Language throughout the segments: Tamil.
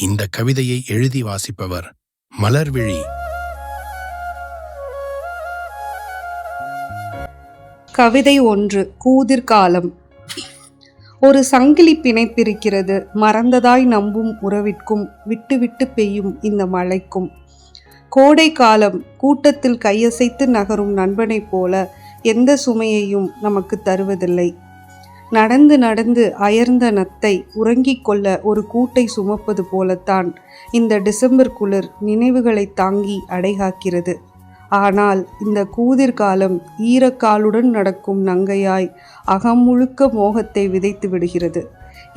இந்த கவிதையை எழுதி வாசிப்பவர் மலர்விழி. கவிதை 1. கூதிர்காலம். ஒரு சங்கிலி பிணைத்திருக்கிறது மறந்ததாய் நம்பும் உறவிற்கும் விட்டு விட்டு பெய்யும் இந்த மழைக்கும். கோடை காலம் கூட்டத்தில் கையசைத்து நகரும் நண்பனைப் போல எந்த சுமையையும் நமக்கு தருவதில்லை. நடந்து நடந்து அயர்ந்த நத்தை உறங்கிக் கொள்ள ஒரு கூட்டை சுமப்பது போலத்தான் இந்த டிசம்பர் குளிர் நினைவுகளை தாங்கி அடைகாக்கிறது. ஆனால் இந்த கூதிர்காலம் ஈரக்காலுடன் நடக்கும் நங்கையாய் அகம் முழுக்க மோகத்தை விதைத்து விடுகிறது.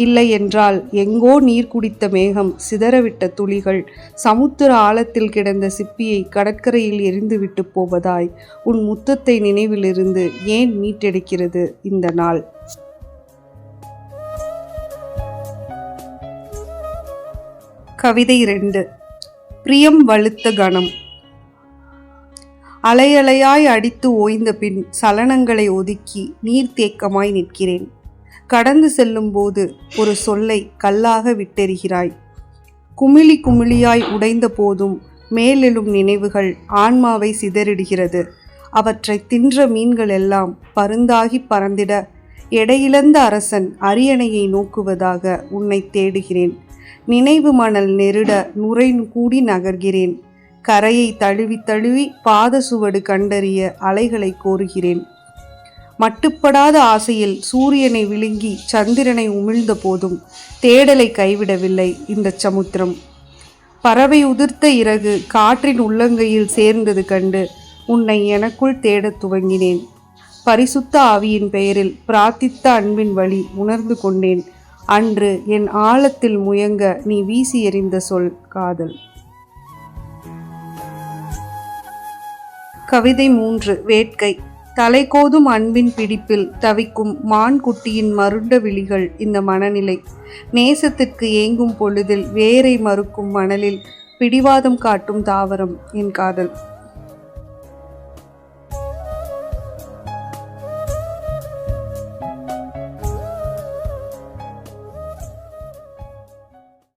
இல்லை என்றால் எங்கோ நீர் குடித்த மேகம் சிதறவிட்ட துளிகள் சமுத்திர ஆழத்தில் கிடந்த சிப்பியை கடற்கரையில் எரிந்துவிட்டு போவதாய் உன் முத்தத்தை நினைவிலிருந்து ஏன் மீட்டெடுக்கிறது இந்த நாள்? கவிதை 2. பிரியம் வலுத்த கணம். அலையலையாய் அடித்து ஓய்ந்த பின் சலனங்களை ஒதுக்கி நீர்த்தேக்கமாய் நிற்கிறேன். கடந்து செல்லும் போது ஒரு சொல்லை கல்லாக விட்டெறிகிறாய். குமிழி குமிழியாய் உடைந்த போதும் மேலெழும் நினைவுகள் ஆன்மாவை சிதறிடுகிறது. அவற்றை தின்ற மீன்கள் எல்லாம் பருந்தாகி பறந்திட எடையிழந்த அரசன் அரியணையை நோக்குவதாக உன்னை தேடுகிறேன். நினைவு மணல் நெருட நுரை கூடி நகர்கிறேன். கரையை தழுவி தழுவி பாத சுவடு கண்டறிய அலைகளை கோருகிறேன். மட்டுப்படாத ஆசையில் சூரியனை விழுங்கி சந்திரனை உமிழ்ந்த போதும் தேடலை கைவிடவில்லை இந்த சமுத்திரம். பறவை உதிர்த்த இறகு காற்றின் உள்ளங்கையில் சேர்ந்தது கண்டு உன்னை எனக்குள் தேடத் துவங்கினேன். பரிசுத்த ஆவியின் பெயரில் பிரார்த்தித்த அன்பின் வழி உணர்ந்து கொண்டேன். அன்று என் ஆழத்தில் முயங்க நீ வீசி எறிந்த சொல் காதல். கவிதை 3. வேட்கை. தலைகோதும் அன்பின் பிடிப்பில் தவிக்கும் மான் குட்டியின் மருண்ட விழிகள் இந்த மனநிலை. நேசத்திற்கு ஏங்கும் பொழுதில் வேரை மறுக்கும் மணலில் பிடிவாதம் காட்டும் தாவரம் என் காதல்.